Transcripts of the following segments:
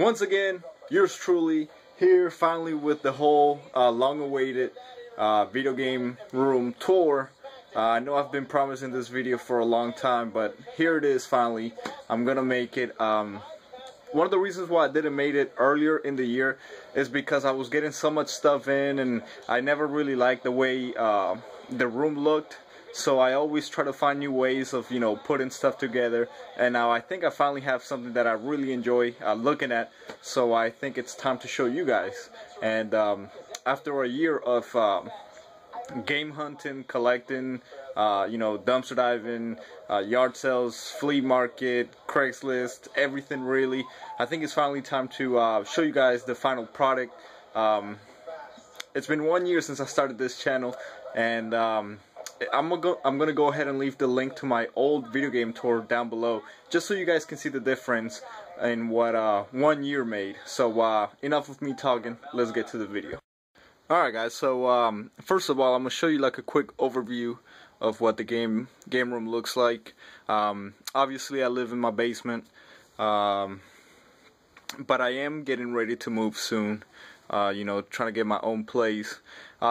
Once again, yours truly here finally with the whole long-awaited video game room tour. I know I've been promising this video for a long time, but here it is finally. I'm gonna make it. One of the reasons why I didn't make it earlier in the year is because I was getting so much stuff in, and I never really liked the way the room looked. So I always try to find new ways of, putting stuff together. And now I think I finally have something that I really enjoy looking at. So I think it's time to show you guys. And after a year of game hunting, collecting, dumpster diving, yard sales, flea market, Craigslist, everything really, I think it's finally time to show you guys the final product. It's been 1 year since I started this channel, and I'm gonna go ahead and leave the link to my old video game tour down below, just so you guys can see the difference in what 1 year made. So enough of me talking, let's get to the video. Alright guys, so first of all, I'm gonna show you like a quick overview of what the game room looks like. Obviously I live in my basement, but I am getting ready to move soon. Trying to get my own place.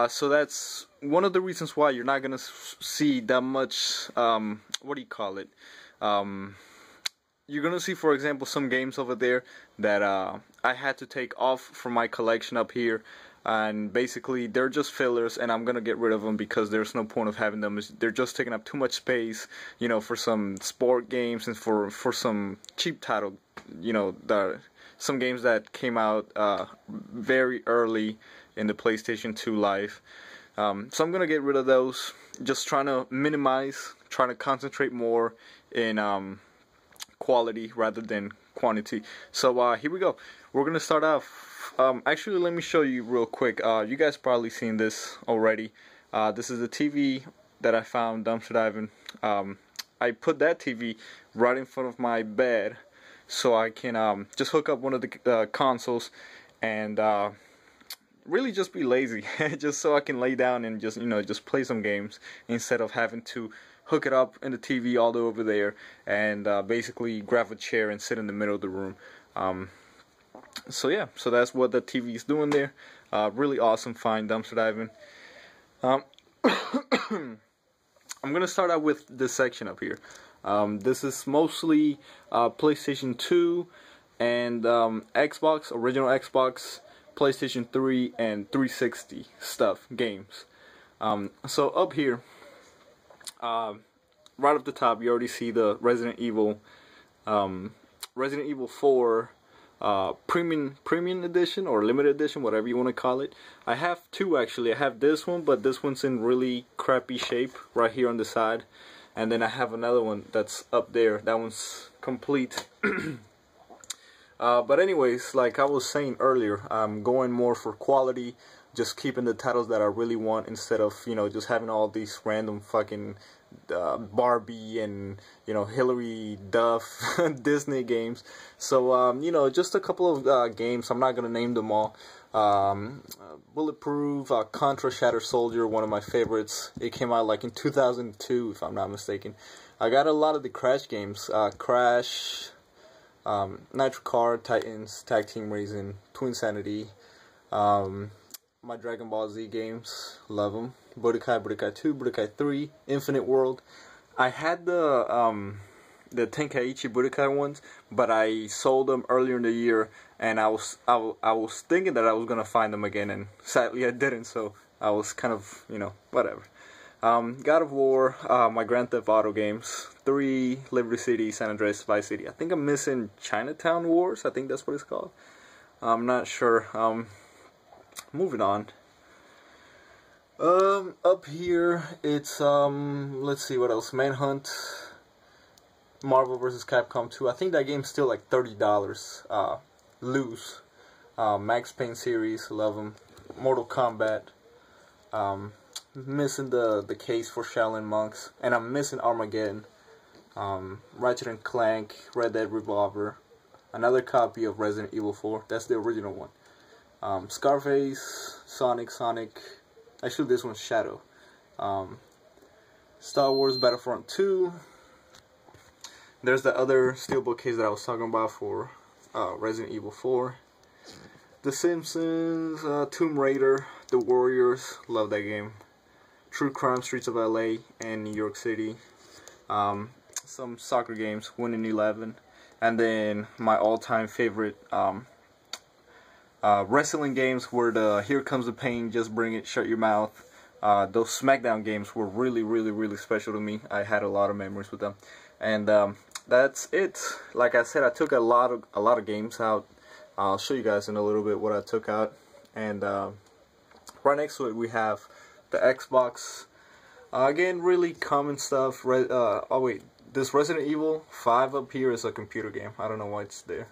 So that's one of the reasons why you're not gonna see that much, what do you call it? You're gonna see, for example, some games over there that I had to take off from my collection up here, and basically they're just fillers, and I'm gonna get rid of them because there's no point of having them. They're just taking up too much space, for some sport games and for some cheap title, some games that came out very early in the PlayStation 2 life. So I'm gonna get rid of those, just trying to minimize, trying to concentrate more in quality rather than quantity. So here we go. We're gonna start off. Actually, let me show you real quick. You guys probably seen this already. This is the TV that I found dumpster diving. I put that TV right in front of my bed, so I can just hook up one of the consoles and really just be lazy, just so I can lay down and just play some games instead of having to hook it up in the TV all the way over there and basically grab a chair and sit in the middle of the room. So yeah, so that's what the TV is doing there. Really awesome find, dumpster diving. I'm gonna start out with this section up here. This is mostly PlayStation 2 and Xbox, original Xbox, PlayStation 3 and 360 stuff, games. So up here, right up the top, you already see the Resident Evil 4 premium edition or limited edition, whatever you want to call it. I have two actually. I have this one, but this one's in really crappy shape right here on the side. And then I have another one that's up there. That one's complete. But anyways, like I was saying earlier, I'm going more for quality, just keeping the titles that I really want instead of, just having all these random fucking Barbie and, Hillary Duff Disney games. So, just a couple of games. I'm not going to name them all. Bulletproof, Contra Shattered Soldier, one of my favorites. It came out like in 2002, if I'm not mistaken. I got a lot of the Crash games. Crash, Nitro Kart, Titans, Tag Team Racing, Twinsanity, my Dragon Ball Z games, love them. Budokai, Budokai 2, Budokai 3, Infinite World. I had the Tenkaichi Budokai ones, but I sold them earlier in the year, and I was thinking that I was gonna find them again, and sadly I didn't. So I was kind of, whatever. God of War, my Grand Theft Auto games, 3, Liberty City, San Andreas, Vice City. I think I'm missing Chinatown Wars. I think that's what it's called. I'm not sure. Moving on. Up here, it's, let's see what else. Manhunt, Marvel vs. Capcom 2. I think that game's still like $30, loose. Max Payne series, love them. Mortal Kombat. Missing the case for Shaolin Monks. And I'm missing Armageddon. Ratchet and Clank, Red Dead Revolver. Another copy of Resident Evil 4. That's the original one. Scarface, Sonic. Actually, this one's Shadow. Star Wars Battlefront 2. There's the other steelbook case that I was talking about for Resident Evil 4, The Simpsons, Tomb Raider, The Warriors, love that game, True Crime, Streets of LA and New York City, some soccer games, Winning 11, and then my all-time favorite wrestling games were the Here Comes the Pain, Just Bring It, Shut Your Mouth. Those SmackDown games were really special to me. I had a lot of memories with them, and that's it. Like I said, I took a lot of games out. I'll show you guys in a little bit what I took out, and right next to it we have the Xbox. Again, really common stuff. Oh wait, this Resident Evil 5 up here is a computer game. I don't know why it's there.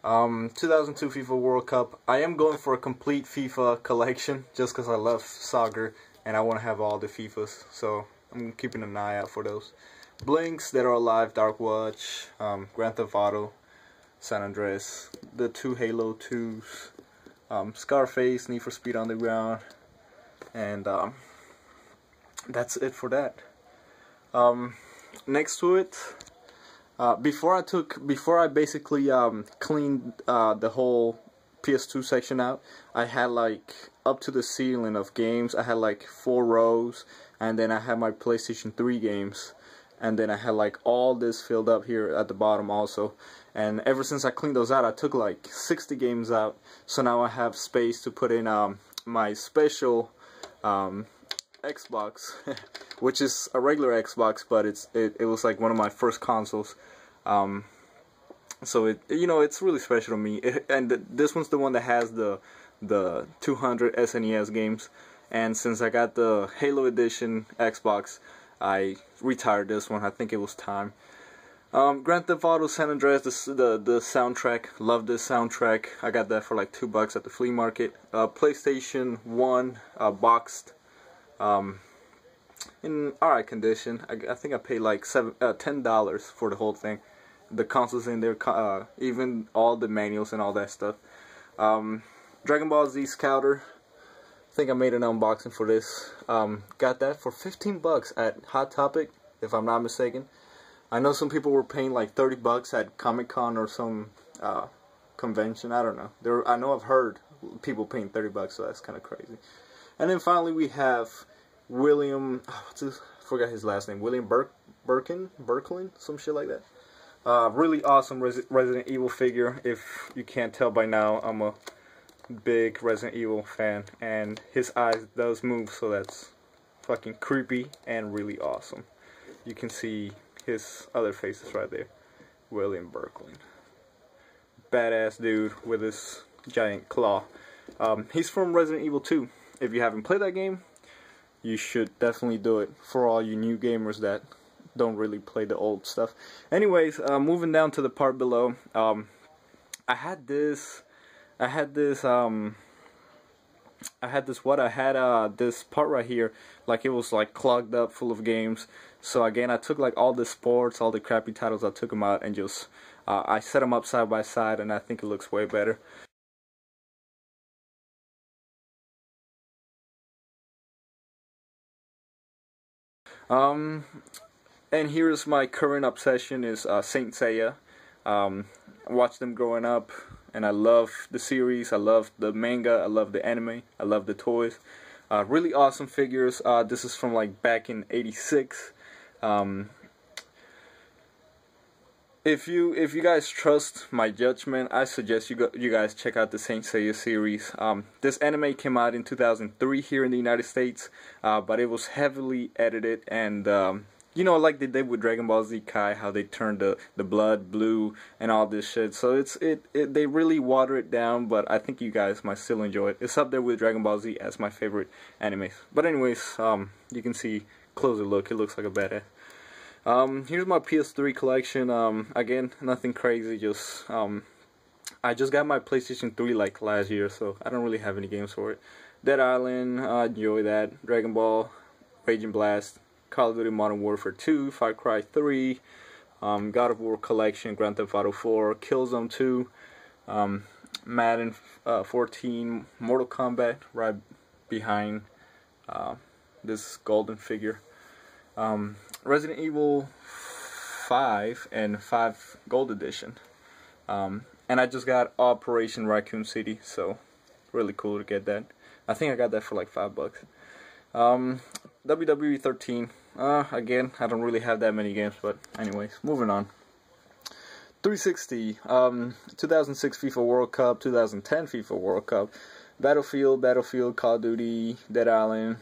2002 FIFA World Cup. I am going for a complete FIFA collection just because I love soccer and I want to have all the FIFAs, so I'm keeping an eye out for those. Blinks, Dead or Alive, Dark Watch, Grand Theft Auto, San Andreas, the 2 Halo 2s, Scarface, Need for Speed Underground, and that's it for that. Next to it, before I basically cleaned the whole PS2 section out, I had like up to the ceiling of games. I had like 4 rows, and then I had my PlayStation 3 games, and then I had like all this filled up here at the bottom also. And ever since I cleaned those out, I took like 60 games out, so now I have space to put in my special Xbox, which is a regular Xbox, but it was like one of my first consoles. So it's really special to me. This one's the one that has the 200 SNES games, and since I got the Halo Edition Xbox, I retired this one. I think it was time. Grand Theft Auto San Andreas, the soundtrack, love this soundtrack. I got that for like $2 at the flea market. PlayStation 1 boxed, in alright condition. I think I paid like $10 for the whole thing. The consoles in there, even all the manuals and all that stuff. Dragon Ball Z Scouter. I think I made an unboxing for this. Got that for $15 at Hot Topic, if I'm not mistaken. I know some people were paying like $30 at Comic-Con or some convention. I don't know. I know I've heard people paying $30, so that's kind of crazy. And then finally we have William. I forgot his last name. William Birkin, some shit like that. Really awesome Resident Evil figure. If you can't tell by now, I'm a big Resident Evil fan, and his eyes does move, so that's fucking creepy and really awesome. You can see his other faces right there. William Birkin, badass dude with his giant claw. He's from Resident Evil 2. If you haven't played that game, you should definitely do it, for all you new gamers that don't really play the old stuff. Anyways, moving down to the part below, I had this part right here, like it was like clogged up full of games. So again, I took like all the sports, all the crappy titles, I took them out and just I set them up side by side, and I think it looks way better. And here's my current obsession is Saint Seiya. I watched them growing up, and I love the series, I love the manga, I love the anime, I love the toys. Really awesome figures. This is from like back in '86. If you guys trust my judgment, I suggest you guys check out the Saint Seiya series. This anime came out in 2003 here in the United States, but it was heavily edited, and you know, like they did with Dragon Ball Z Kai, how they turned the blood blue and all this shit. So they really water it down, but I think you guys might still enjoy it. It's up there with Dragon Ball Z as my favorite anime. But anyways, you can see, closer look, it looks like a badass. Here's my PS3 collection. Again, nothing crazy, just I just got my PlayStation 3 like last year, so I don't really have any games for it. Dead Island, I enjoy that. Dragon Ball, Raging Blast, Call of Duty Modern Warfare 2, Far Cry 3, God of War Collection, Grand Theft Auto 4, Killzone 2, Madden 14, Mortal Kombat, right behind this golden figure, Resident Evil 5 and 5 Gold Edition, and and I just got Operation Raccoon City, so really cool to get that. I think I got that for like $5. WWE 13. Again, I don't really have that many games, but anyways, moving on. 360. 2006 FIFA World Cup, 2010 FIFA World Cup, Battlefield, Call of Duty, Dead Island,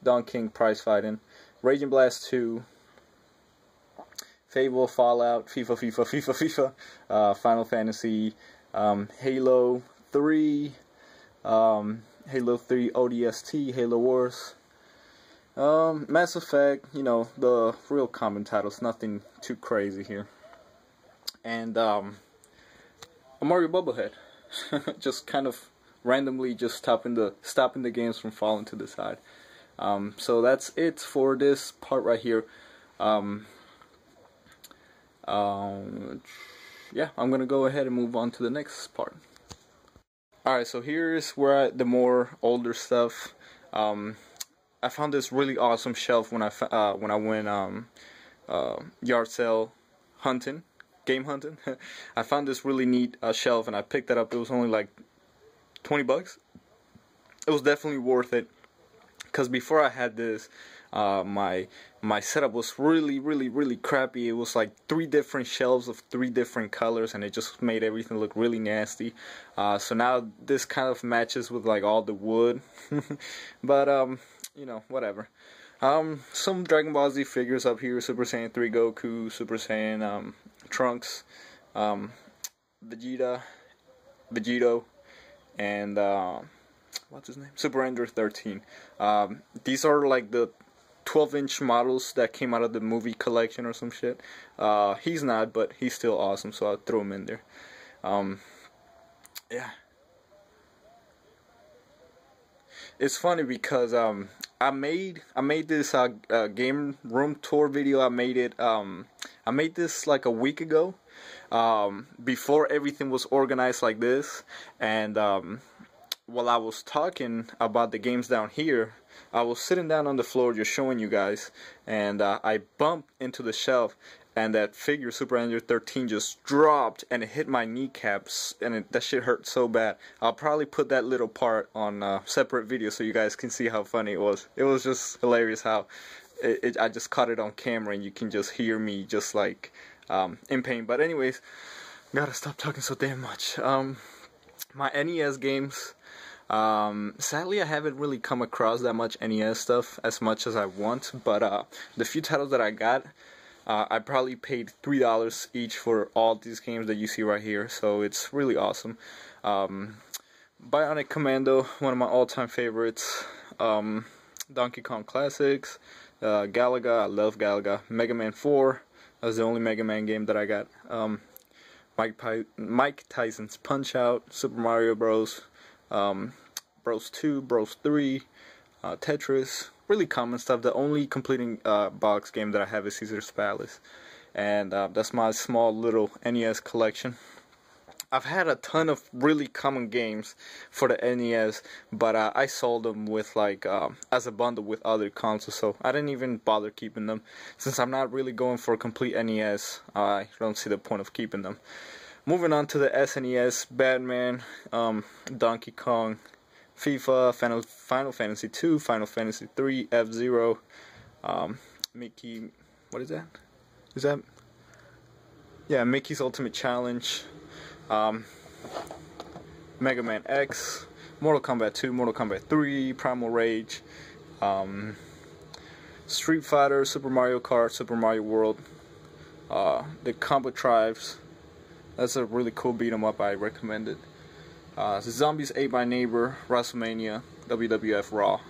Don King Prize Fighting, Raging Blast 2, Fable, Fallout, FIFA, Final Fantasy, Halo 3, Halo 3 ODST, Halo Wars, Mass Effect, you know, the real common titles, nothing too crazy here. And a Mario Bubblehead. Just kind of randomly just stopping the games from falling to the side. So that's it for this part right here. Yeah, I'm gonna go ahead and move on to the next part. Alright, so here's where the more older stuff. I found this really awesome shelf when I went yard sale hunting, game hunting. I found this really neat shelf and I picked that up. It was only like $20. It was definitely worth it, because before I had this, my setup was really crappy. It was like 3 different shelves of 3 different colors, and it just made everything look really nasty. So now this kind of matches with like all the wood. But you know, whatever. Some Dragon Ball Z figures up here: Super Saiyan 3 Goku, Super Saiyan Trunks, Vegeta, Vegito, and what's his name? Super Ender 13. These are like the 12-inch models that came out of the movie collection or some shit. He's not, but he's still awesome, so I'll throw him in there. Yeah. It's funny because I made this game room tour video. I made this like a week ago, before everything was organized like this, and while I was talking about the games down here, I was sitting down on the floor just showing you guys, and I bumped into the shelf, and that figure Super Ender 13 just dropped and it hit my kneecaps, and that shit hurt so bad. I'll probably put that little part on a separate video so you guys can see how funny it was. It was just hilarious how I just caught it on camera, and you can just hear me just like in pain. But anyways, gotta stop talking so damn much. My NES games. Sadly, I haven't really come across that much NES stuff as much as I want, but the few titles that I got, I probably paid $3 each for all these games that you see right here, so it's really awesome. Bionic Commando, one of my all-time favorites. Donkey Kong Classics, Galaga, I love Galaga. Mega Man 4, that's the only Mega Man game that I got. Mike Tyson's Punch-Out, Super Mario Bros. Bros 2, Bros 3, Tetris, really common stuff. The only completing box game that I have is Caesar's Palace, and that's my small little NES collection. I've had a ton of really common games for the NES, but I sold them with like as a bundle with other consoles, so I didn't even bother keeping them. Since I'm not really going for a complete NES, I don't see the point of keeping them. Moving on to the SNES, Batman, Donkey Kong, FIFA, Final Fantasy 2, Final Fantasy 3, F-Zero, Mickey, what is that? Is that? Yeah, Mickey's Ultimate Challenge, Mega Man X, Mortal Kombat 2, Mortal Kombat 3, Primal Rage, Street Fighter, Super Mario Kart, Super Mario World, the Combo Tribes. That's a really cool beat 'em up. I recommend it. Zombies Ate My Neighbor, WrestleMania, WWF Raw,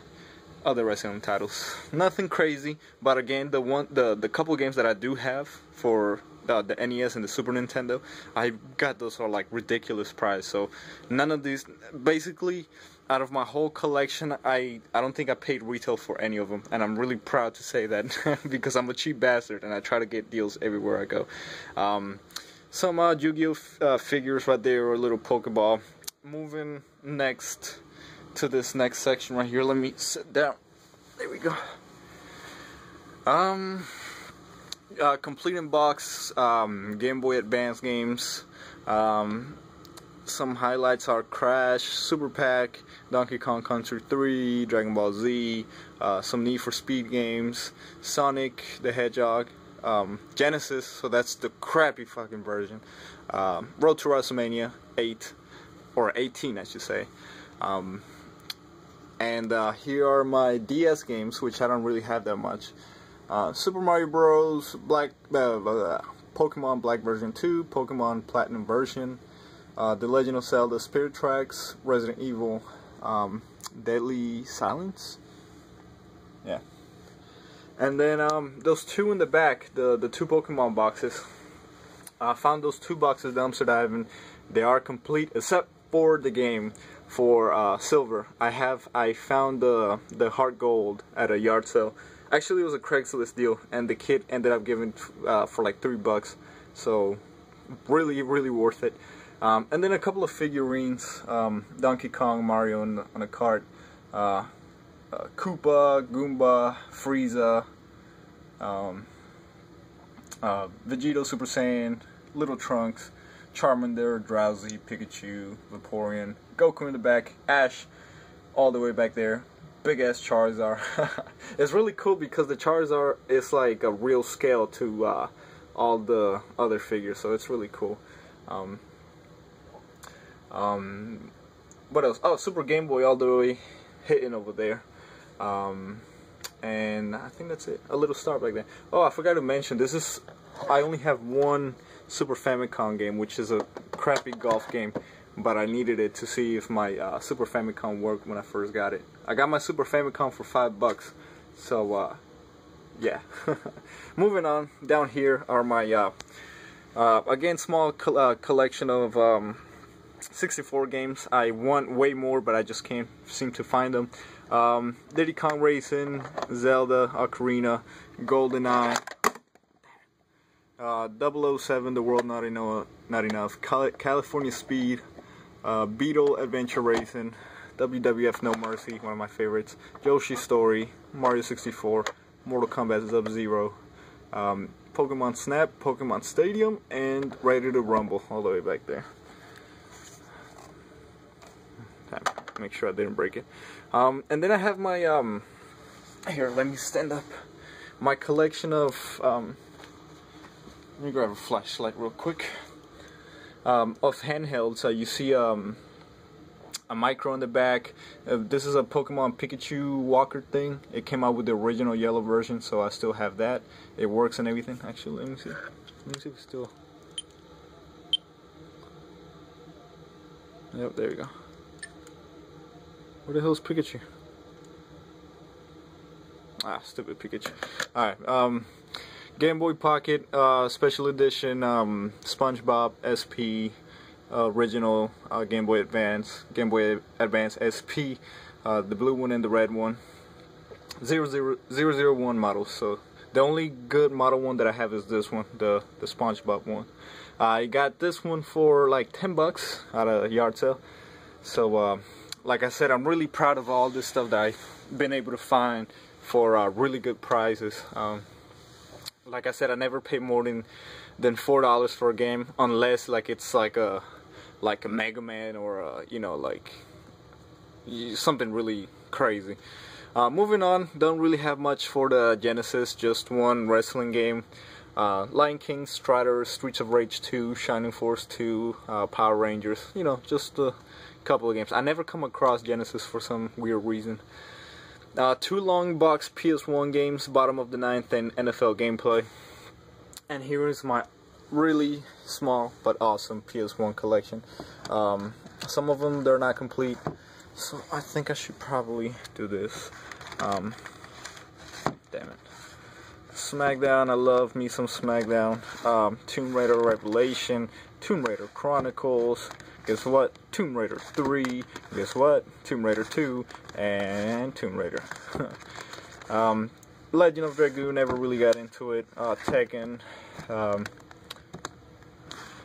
other wrestling titles. Nothing crazy, but again, the couple games that I do have for the NES and the Super Nintendo, I got those for like ridiculous price. So none of these, basically, out of my whole collection, I don't think I paid retail for any of them, and I'm really proud to say that because I'm a cheap bastard and I try to get deals everywhere I go. Some Yu-Gi-Oh figures right there, or a little Pokeball. Moving next to this next section right here. Let me sit down. There we go. Complete in box Game Boy Advance games. some highlights are Crash, Super Pac, Donkey Kong Country 3, Dragon Ball Z, some Need for Speed games, Sonic the Hedgehog, Genesis, so that's the crappy fucking version, Road to WrestleMania 8, or 18 I should say, and here are my DS games, which I don't really have that much. Super Mario Bros, Pokemon Black version 2, Pokemon Platinum version, The Legend of Zelda Spirit Tracks, Resident Evil, Deadly Silence, yeah. And then those two in the back, the two Pokemon boxes, I found those two boxes dumpster diving. They are complete except for the game for silver. I found the Heart Gold at a yard sale. Actually, it was a Craigslist deal, and the kid ended up giving for like $3, so really worth it. And then a couple of figurines, Donkey Kong, Mario on a cart, Koopa, Goomba, Frieza, Vegito Super Saiyan, Little Trunks, Charmander, Drowsy, Pikachu, Vaporeon, Goku in the back, Ash all the way back there, big ass Charizard. It's really cool because the Charizard is like a real scale to all the other figures, so it's really cool. What else? Oh, Super Game Boy all the way hitting over there. And I think that's it. A little star back there. Oh, I forgot to mention, I only have one Super Famicom game, which is a crappy golf game, but I needed it to see if my Super Famicom worked when I first got it. I got my Super Famicom for $5, so yeah. Moving on, down here are my again small collection of 64 games. I want way more, but I just can't seem to find them. Diddy Kong Racing, Zelda, Ocarina, GoldenEye, 007, The World Not Enough, California Speed, Beetle Adventure Racing, WWF No Mercy, one of my favorites, Yoshi's Story, Mario 64, Mortal Kombat Sub-Zero, Pokemon Snap, Pokemon Stadium, and Ready to Rumble all the way back there. Make sure I didn't break it. And then I have my here, let me stand up. My collection of let me grab a flashlight real quick. Of handhelds. You see a micro in the back. This is a Pokemon Pikachu Walker thing. It came out with the original yellow version, so I still have that. It works and everything. Actually, let me see. Let me see if it's still. Yep, there you go. Where the hell's Pikachu? Ah, stupid Pikachu. Alright, Game Boy Pocket, Special Edition, SpongeBob SP, original Game Boy Advance SP, the blue one and the red one, 001 models. So the only good model one that I have is this one, the SpongeBob one. I got this one for like $10 at a yard sale. So like I said, I'm really proud of all this stuff that I've been able to find for really good prices. Like I said, I never pay more than $4 for a game, unless like it's like a Mega Man or you know, like something really crazy. Moving on, don't really have much for the Genesis, just one wrestling game. Lion King, Strider, Streets of Rage 2, Shining Force 2, Power Rangers, you know, just a couple of games. I never come across Genesis for some weird reason. 2 long box PS1 games, bottom of the 9th, and NFL gameplay. And here is my really small but awesome PS1 collection. Some of them, they're not complete, so I think I should probably do this. Damn it. SmackDown, I love me some SmackDown. Tomb Raider Revelation, Tomb Raider Chronicles, guess what? Tomb Raider 3, guess what? Tomb Raider 2, and Tomb Raider. Legend of Dragoon, never really got into it. Tekken,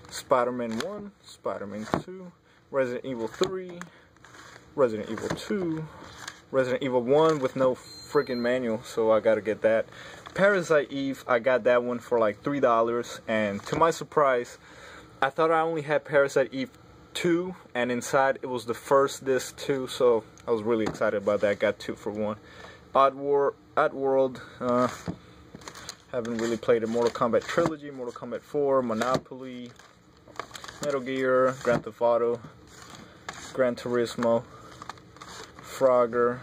Spider-Man 1, Spider-Man 2, Resident Evil 3, Resident Evil 2, Resident Evil 1 with no freaking manual, so I gotta get that. Parasite Eve, I got that one for like $3, and to my surprise, I thought I only had Parasite Eve 2, and inside it was the first disc too, so I was really excited about that. I got 2 for 1. Oddworld, haven't really played a Mortal Kombat Trilogy, Mortal Kombat 4, Monopoly, Metal Gear, Grand Theft Auto, Gran Turismo, Frogger.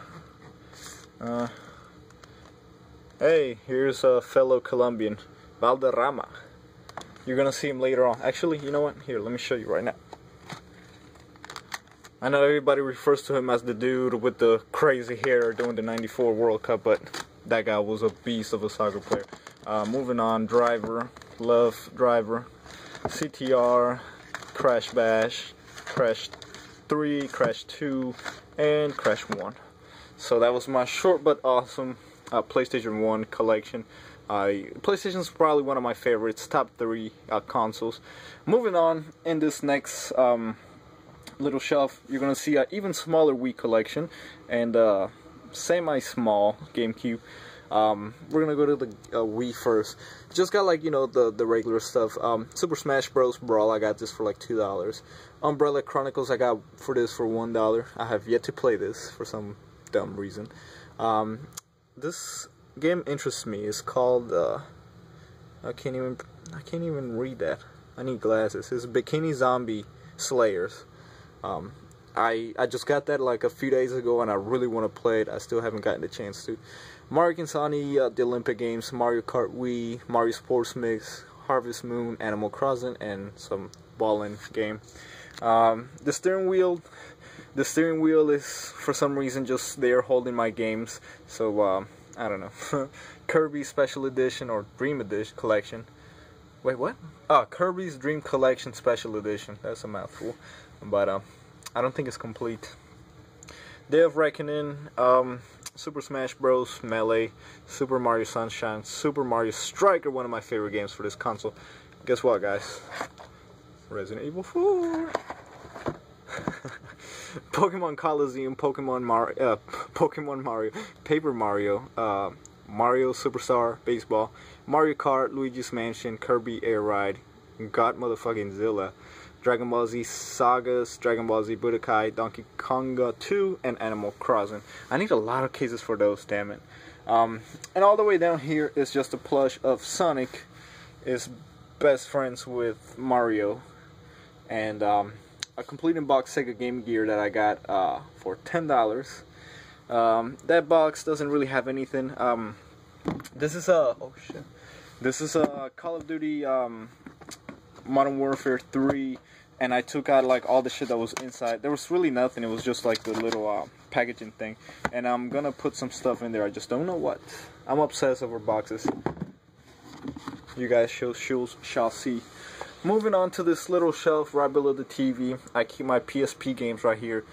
Hey, here's a fellow Colombian, Valderrama. You're gonna see him later on. Actually, you know what? Here, let me show you right now. I know everybody refers to him as the dude with the crazy hair doing the '94 World Cup, but that guy was a beast of a soccer player. Moving on, Driver, love Driver, CTR, Crash Bash, Crash 3, Crash 2, and Crash 1. So that was my short but awesome PlayStation 1 collection. PlayStation's probably one of my favorites, top 3 consoles. Moving on, in this next little shelf, you're gonna see an even smaller Wii collection and semi-small GameCube. We're gonna go to the Wii first. Just got, like, you know, the regular stuff. Super Smash Bros. Brawl, I got this for like $2. Umbrella Chronicles, I got for this for $1. I have yet to play this for some dumb reason. This game interests me. It's called I can't even read that. I need glasses. It's Bikini Zombie Slayers. I just got that like a few days ago, and I really want to play it. I still haven't gotten the chance to. Mario Kart, the Olympic Games, Mario Kart Wii, Mario Sports Mix, Harvest Moon, Animal Crossing, and some ballin' game. The steering wheel is for some reason just there holding my games. So I don't know. Kirby Special Edition or Dream Edition Collection. Wait, what? Kirby's Dream Collection Special Edition. That's a mouthful, but I don't think it's complete. Day of Reckoning, Super Smash Bros. Melee, Super Mario Sunshine, Super Mario Striker, one of my favorite games for this console. Guess what, guys? Resident Evil 4. Pokemon Coliseum, Pokemon Mario, Paper Mario, Mario Superstar Baseball, Mario Kart, Luigi's Mansion, Kirby Air Ride, God motherfucking Zilla, Dragon Ball Z Sagas, Dragon Ball Z Budokai, Donkey Konga 2, and Animal Crossing. I need a lot of cases for those, damn it. And all the way down here is just a plush of Sonic is best friends with Mario, and a complete in-box Sega Game Gear that I got for $10. That box doesn't really have anything. This is a Call of Duty Modern Warfare 3, and I took out like all the shit that was inside. There was really nothing. It was just like the little packaging thing, and I'm gonna put some stuff in there. I just don't know what. I'm obsessed over boxes. You guys shall see. Moving on to this little shelf right below the TV, I keep my PSP games right here.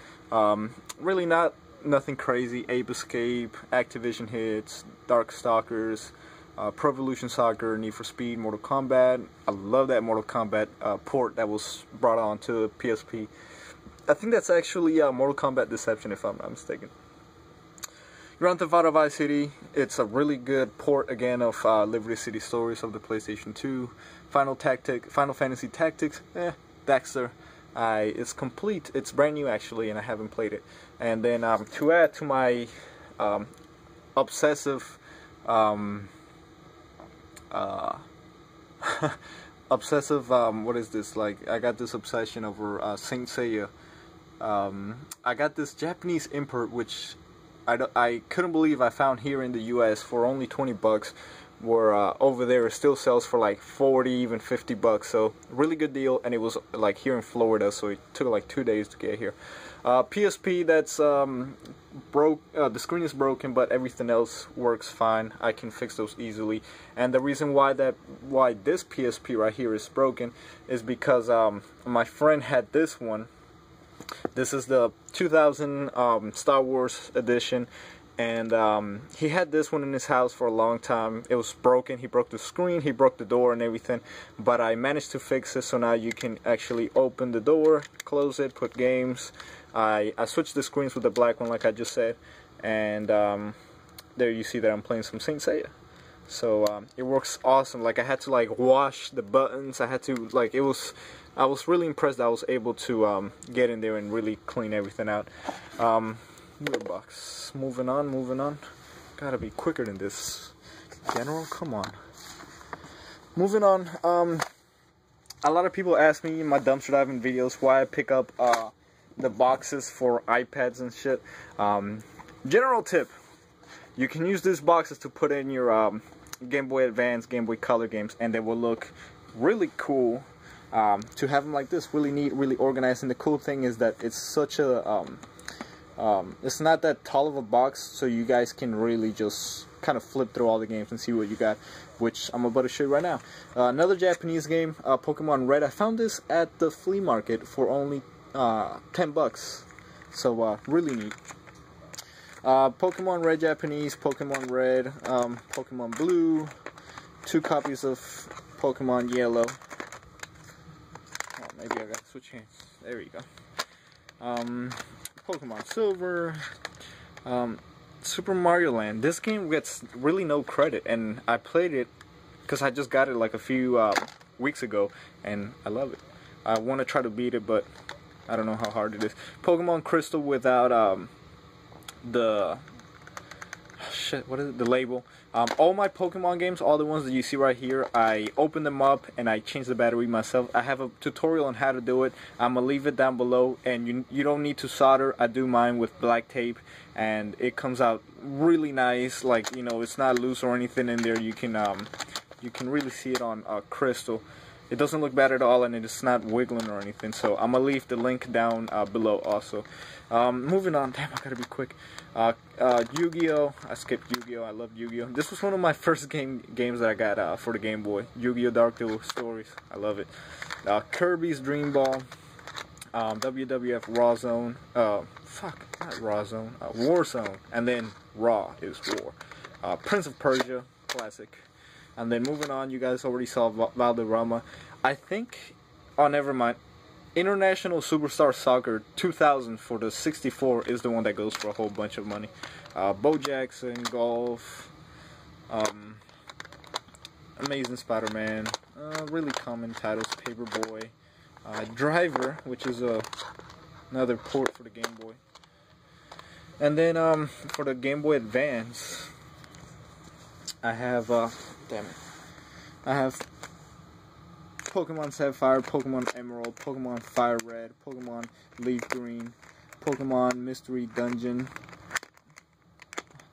Really nothing crazy. Ape Escape, Activision Hits, Darkstalkers, Pro Evolution Soccer, Need for Speed, Mortal Kombat. I love that Mortal Kombat port that was brought on to PSP. I think that's actually Mortal Kombat Deception, if I'm not mistaken. Grand Theft Auto Vice City, it's a really good port again of Liberty City Stories of the PlayStation 2. Final Fantasy Tactics, Dexter. It's complete. It's brand new actually, and I haven't played it. And then to add to my obsessive what is this, like, I got this obsession over Saint Seiya. I got this Japanese import which I couldn't believe I found here in the US for only 20 bucks, where over there it still sells for like 40, even 50 bucks. So really good deal, and it was like here in Florida, so it took like 2 days to get here. PSP that's broke, the screen is broken, but everything else works fine. I can fix those easily. And the reason why this PSP right here is broken is because my friend had this one. This is the 2000 Star Wars edition, and he had this one in his house for a long time. It was broken. He broke the screen, he broke the door and everything, but I managed to fix it, so now you can actually open the door, close it, put games. I switched the screens with the black one like I just said, and there you see that I'm playing some Saint Seiya. So it works awesome. Like I had to like wash the buttons. I had to like I was really impressed that I was able to get in there and really clean everything out. Box. Moving on. Gotta be quicker than this. General, come on. Moving on. A lot of people ask me in my dumpster diving videos why I pick up the boxes for iPads and shit. General tip: you can use these boxes to put in your Game Boy Advance, Game Boy Color games, and they will look really cool. To have them like this, really neat, really organized. And the cool thing is that it's such a it's not that tall of a box, so you guys can really just kind of flip through all the games and see what you got, which I'm about to show you right now. Another Japanese game, Pokemon Red. I found this at the flea market for only 10 bucks, so really neat. Pokemon Red Japanese, Pokemon Red, Pokemon Blue, 2 copies of Pokemon Yellow. Oh, maybe I gotta switch hands. There we go. Pokemon Silver, Super Mario Land. This game gets really no credit, and I played it because I just got it like a few weeks ago, and I love it. I want to try to beat it, but I don't know how hard it is. Pokemon Crystal without the label. All my Pokemon games, all the ones that you see right here, I open them up and I change the battery myself. I have a tutorial on how to do it. I'm gonna leave it down below, and you don't need to solder. I do mine with black tape, and it comes out really nice. Like, you know, it's not loose or anything in there. You can really see it on Crystal. It doesn't look bad at all, and it's not wiggling or anything. So I'm gonna leave the link down below also. Moving on. Damn, I gotta be quick. Yu-Gi-Oh! I skipped Yu-Gi-Oh! I love Yu-Gi-Oh! This was one of my first games that I got for the Game Boy. Yu-Gi-Oh! Dark Duel Stories. I love it. Kirby's Dream Ball. WWF Raw Zone. Not Raw Zone. War Zone. And then Raw is War. Prince of Persia. Classic. And then moving on, you guys already saw Valderrama. I think, oh, never mind. International Superstar Soccer 2000 for the 64 is the one that goes for a whole bunch of money. Bo Jackson, Golf, Amazing Spider-Man, really common titles, Paperboy, Driver, which is another port for the Game Boy. And then for the Game Boy Advance, I have, I have Pokemon Sapphire, Pokemon Emerald, Pokemon Fire Red, Pokemon Leaf Green, Pokemon Mystery Dungeon.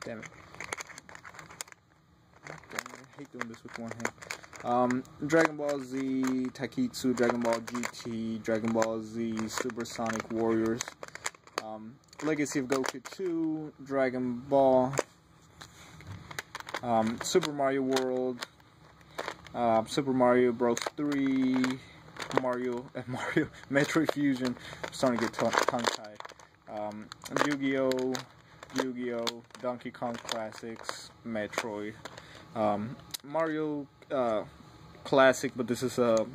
Damn it. I hate doing this with one hand. Dragon Ball Z, Taiketsu, Dragon Ball GT, Dragon Ball Z, Super Sonic Warriors, Legacy of Goku 2, Dragon Ball, Super Mario World, Super Mario Bros. 3, Mario Metroid Fusion. I'm starting to get tongue-tied. Yu-Gi-Oh, Donkey Kong Classics, Metroid, Mario Classic, but this is a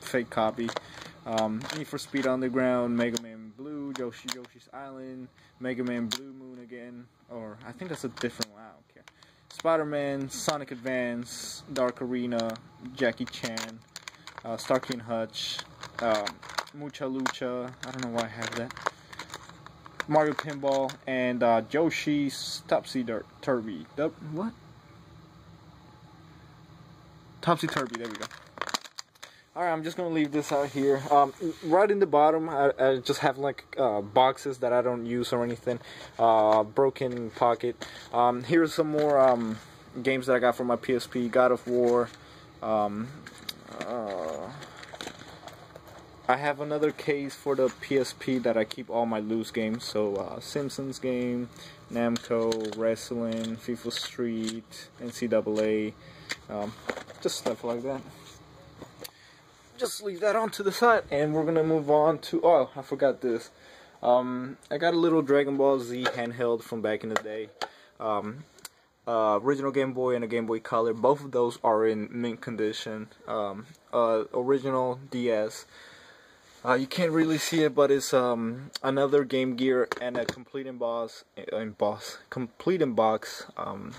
fake copy. Need for Speed Underground, Mega Man Blue, Yoshi's Island, Mega Man Blue Moon again, or I think that's a different one. I don't care. Spider-Man, Sonic Advance, Dark Arena, Jackie Chan, Starkey and Hutch, Mucha Lucha, I don't know why I have that, Mario Pinball, and Yoshi's Topsy-Turvy. What? Topsy-Turvy, there we go. Alright, I'm just going to leave this out here. Right in the bottom, I just have like boxes that I don't use or anything. Broken pocket. Here's some more games that I got from my PSP. God of War. I have another case for the PSP that I keep all my loose games. So, Simpsons game, Namco, Wrestling, FIFA Street, NCAA, just stuff like that. Just leave that on to the side, and we're gonna move on to, oh, I forgot this. I got a little Dragon Ball Z handheld from back in the day. Original Game Boy and a Game Boy Color. Both of those are in mint condition. Original DS. You can't really see it, but it's another Game Gear and a complete in box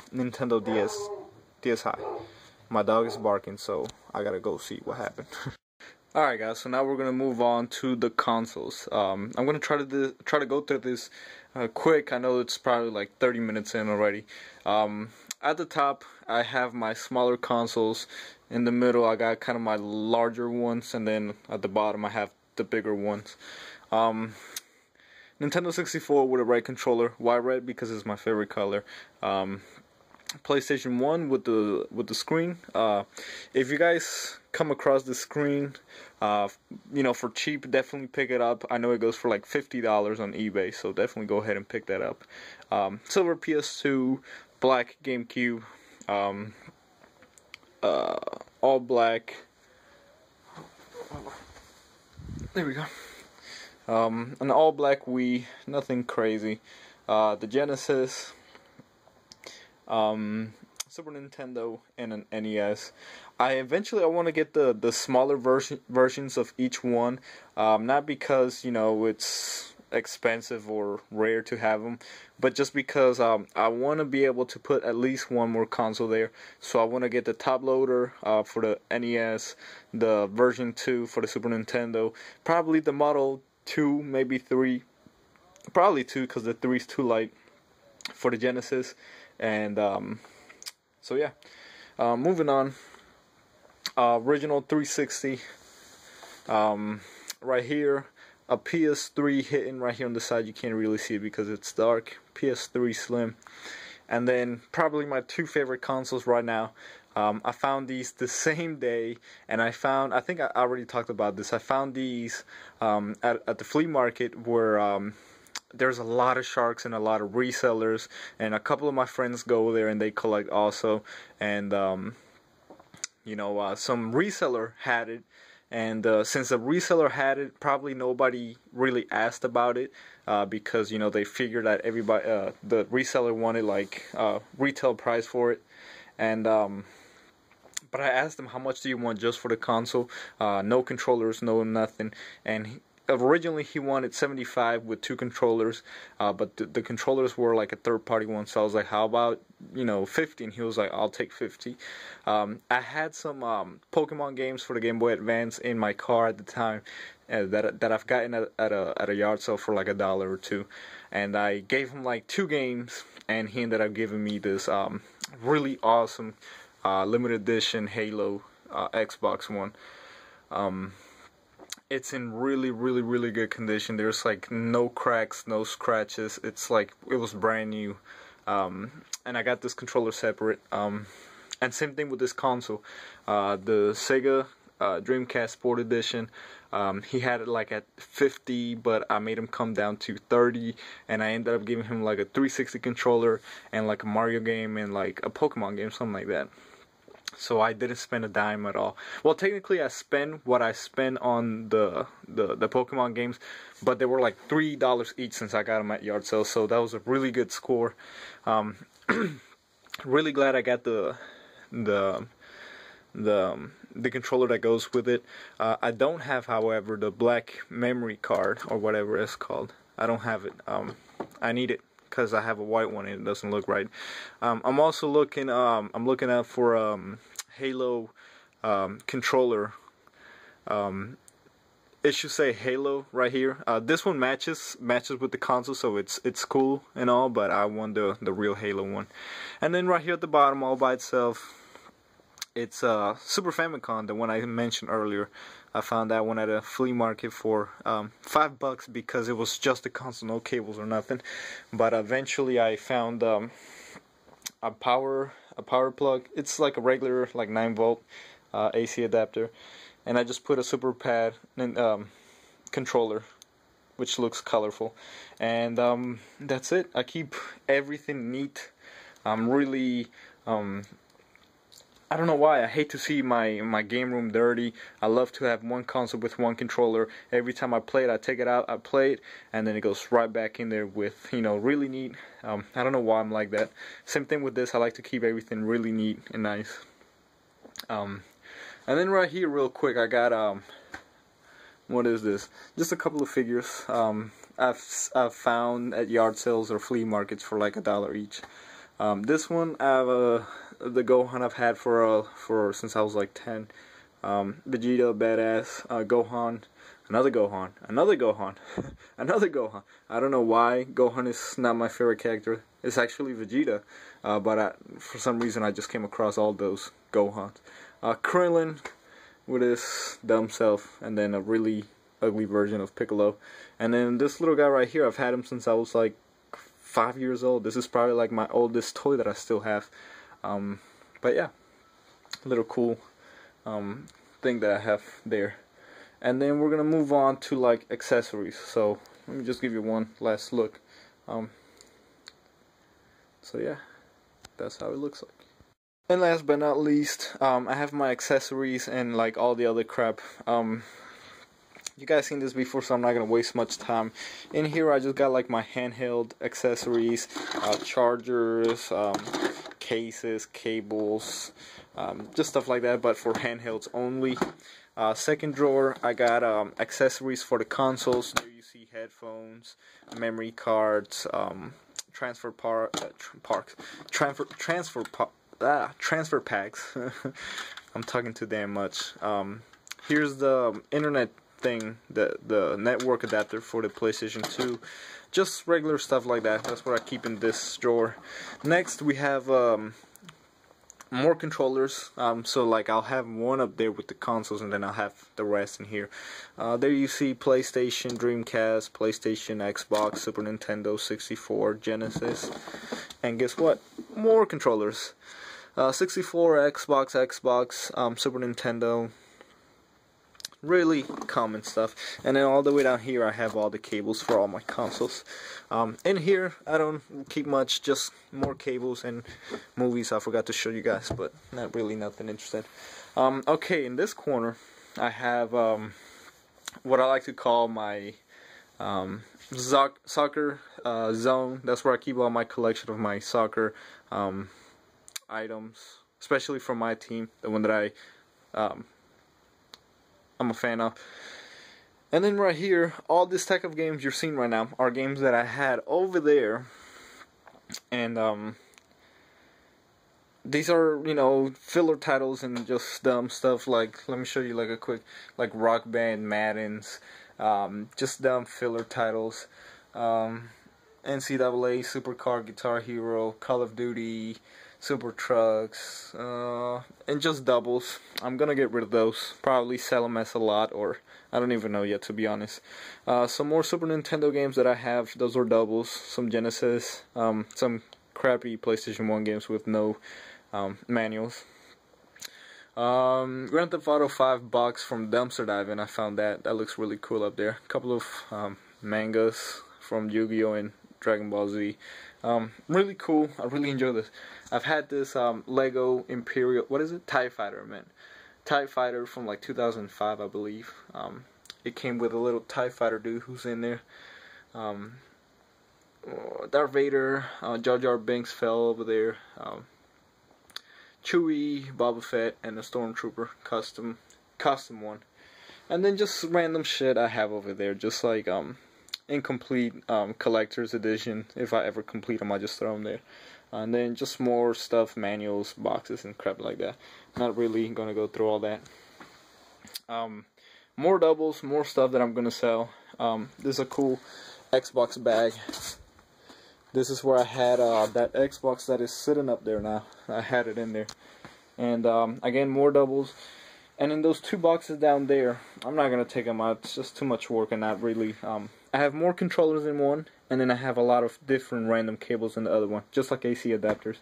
Nintendo DS TSI. My dog is barking, so I gotta go see what happened. Alright guys, so now we're gonna move on to the consoles. I'm gonna try to go through this quick. I know it's probably like 30 minutes in already. At the top, I have my smaller consoles. In the middle, I got kind of my larger ones, and then at the bottom, I have the bigger ones. Nintendo 64 with a red controller. Why red? Because it's my favorite color. PlayStation 1 with the screen. If you guys come across the screen, you know, for cheap, definitely pick it up. I know it goes for like $50 on eBay, so definitely go ahead and pick that up. Silver PS2, black GameCube, all black. There we go. An all black Wii, nothing crazy. The Genesis, Super Nintendo, and an NES. I want to get the smaller versions of each one, not because, you know, it's expensive or rare to have them, but just because I want to be able to put at least one more console there. So I want to get the top loader for the NES, the version 2 for the Super Nintendo, probably the Model 2, maybe 3, probably 2 because the 3 is too light, for the Genesis. And so yeah, moving on. Original 360, right here, a PS3 hidden right here on the side. You can't really see it because it's dark. PS3 Slim. And then probably my two favorite consoles right now. I found these the same day, and I think I already talked about this. I found these at the flea market where there's a lot of sharks and a lot of resellers, and a couple of my friends go there and they collect also. And you know, some reseller had it, and since the reseller had it, probably nobody really asked about it, because, you know, they figured that everybody, the reseller wanted like retail price for it. And but I asked him, how much do you want just for the console? No controllers, no nothing. And originally he wanted 75 with 2 controllers, but the controllers were like a third-party one. So I was like, how about, you know, 50? And he was like, I'll take 50. I had some Pokemon games for the Game Boy Advance in my car at the time, that I've gotten at a yard sale for like $1 or $2, and I gave him like 2 games, and he ended up giving me this really awesome limited edition Halo Xbox One. It's in really good condition. There's like no cracks, no scratches. It's like it was brand new. And I got this controller separate. And same thing with this console. The Sega Dreamcast Sport Edition. He had it like at 50, but I made him come down to 30, and I ended up giving him like a 360 controller and like a Mario game and like a Pokemon game, something like that. So I didn't spend a dime at all. Well, technically I spent what I spent on the Pokemon games, but they were like $3 each since I got them at yard sale. So that was a really good score. Really glad I got the controller that goes with it. I don't have, however, the black memory card or whatever it's called. I don't have it. I need it, because I have a white one and it doesn't look right. I'm also looking. I'm looking out for Halo controller. It should say Halo right here. This one matches with the console, so it's cool and all. But I want the real Halo one. And then right here at the bottom, all by itself, it's Super Famicom, the one I mentioned earlier. I found that one at a flea market for $5 because it was just the console, no cables or nothing. But eventually I found a power plug. It's like a regular, like 9-volt AC adapter, and I just put a Super Pad and controller, which looks colorful, and that's it. I keep everything neat. I'm really I don't know why. I hate to see my game room dirty. I love to have one console with one controller. Every time I play it, I take it out, I play it, and then it goes right back in there with, you know, really neat. I don't know why I'm like that. Same thing with this. I like to keep everything really neat and nice. And then right here, real quick, I got what is this? Just a couple of figures. I've found at yard sales or flea markets for like $1 each. This one I have the Gohan I've had for since I was like 10. Vegeta, badass. Gohan, another Gohan, another Gohan, another Gohan. I don't know why Gohan is not my favorite character. It's actually Vegeta, but for some reason I just came across all those Gohans. Krillin with his dumb self, and then a really ugly version of Piccolo. And then this little guy right here, I've had him since I was like 5 years old. This is probably like my oldest toy that I still have. But yeah, little cool thing that I have there. And then we're gonna move on to like accessories. So let me just give you one last look. So yeah, that's how it looks like. And last but not least, I have my accessories and like all the other crap. You guys seen this before, so I'm not gonna waste much time. In here I just got like my handheld accessories, chargers, cases, cables, just stuff like that, but for handhelds only. Second drawer, I got accessories for the consoles. There you see headphones, memory cards, transfer packs. I'm talking too damn much. Here's the internet thing, the network adapter for the PlayStation 2. Just regular stuff like that. That's what I keep in this drawer. Next we have more controllers. So like I'll have one up there with the consoles, and then I'll have the rest in here. There you see PlayStation, Dreamcast, PlayStation, Xbox, Super Nintendo, 64, Genesis, and guess what? More controllers. 64, Xbox, Super Nintendo. Really common stuff. And then all the way down here I have all the cables for all my consoles. In here I don't keep much, just more cables and movies I forgot to show you guys, but not really nothing interesting. Okay, in this corner I have what I like to call my soccer zone. That's where I keep all my collection of my soccer items, especially from my team, the one that I'm a fan of. And then right here, all this stack of games you're seeing right now are games that I had over there, and these are, you know, filler titles and just dumb stuff. Like, let me show you like a quick, like Rock Band, Madden's, just dumb filler titles. NCAA, Supercar, Guitar Hero, Call of Duty, Super Trucks, and just doubles. I'm gonna get rid of those, probably sell them as a lot, or I don't even know yet, to be honest. Some more Super Nintendo games that I have, those are doubles. Some Genesis, some crappy PlayStation 1 games with no manuals. Grand Theft Auto 5 box from Dumpster Diving, I found that looks really cool up there. A couple of mangas from Yu-Gi-Oh! And Dragon Ball Z. Really cool. I really enjoy this. I've had this Lego Imperial, what is it? TIE Fighter, man. TIE Fighter from like 2005, I believe. It came with a little TIE Fighter dude who's in there. Darth Vader, Jar Jar Binks fell over there. Chewie, Boba Fett, and a Stormtrooper custom one. And then just random shit I have over there, just like incomplete collector's edition. If I ever complete them, I just throw them there. And then just more stuff, manuals, boxes, and crap like that. Not really gonna go through all that. More doubles, more stuff that I'm gonna sell. This is a cool Xbox bag. This is where I had that Xbox that is sitting up there now. I had it in there. And again, more doubles. And in those two boxes down there, I'm not gonna take them out. It's just too much work and not really. I have more controllers in one, and then I have a lot of different random cables in the other one, just like AC adapters.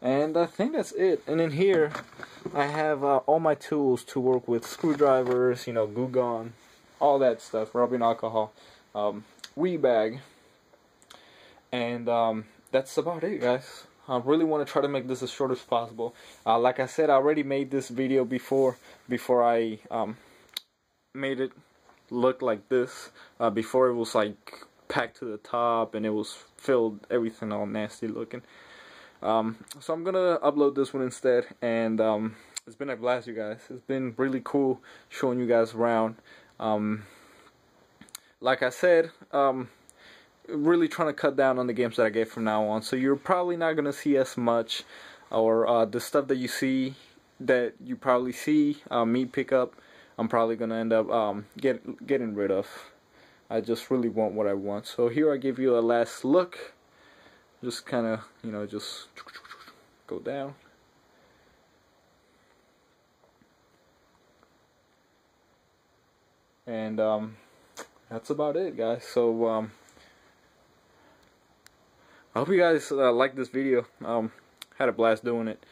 And I think that's it. And in here, I have all my tools to work with: screwdrivers, you know, glue gun, all that stuff, rubbing alcohol, weed bag, and that's about it, guys. I really want to try to make this as short as possible. Like I said, I already made this video before I made it look like this. Before it was like packed to the top and it was filled, everything all nasty looking. So I'm gonna upload this one instead, and it's been a blast, you guys. It's been really cool showing you guys around. Like I said, really trying to cut down on the games that I get from now on, so you're probably not gonna see as much or the stuff that you probably see me pick up, I'm probably gonna end up getting rid of. I just really want what I want. So here I give you a last look. Just kind of, you know, just go down. And that's about it, guys. So I hope you guys like this video. Had a blast doing it.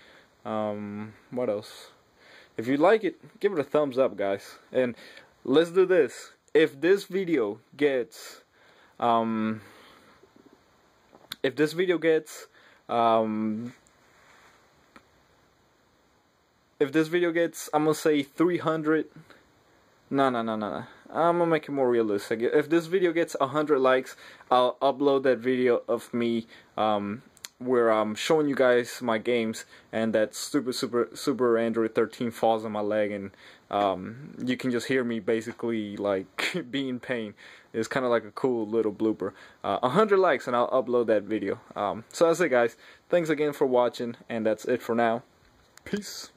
What else? If you like it, give it a thumbs up, guys. And let's do this. If this video gets I'm gonna say 300. No. I'm gonna make it more realistic. If this video gets 100 likes, I'll upload that video of me where I'm showing you guys my games, and that super Android 13 falls on my leg, and you can just hear me basically like be in pain. It's kind of like a cool little blooper. 100 likes and I'll upload that video. So that's it, guys. Thanks again for watching, and that's it for now. Peace.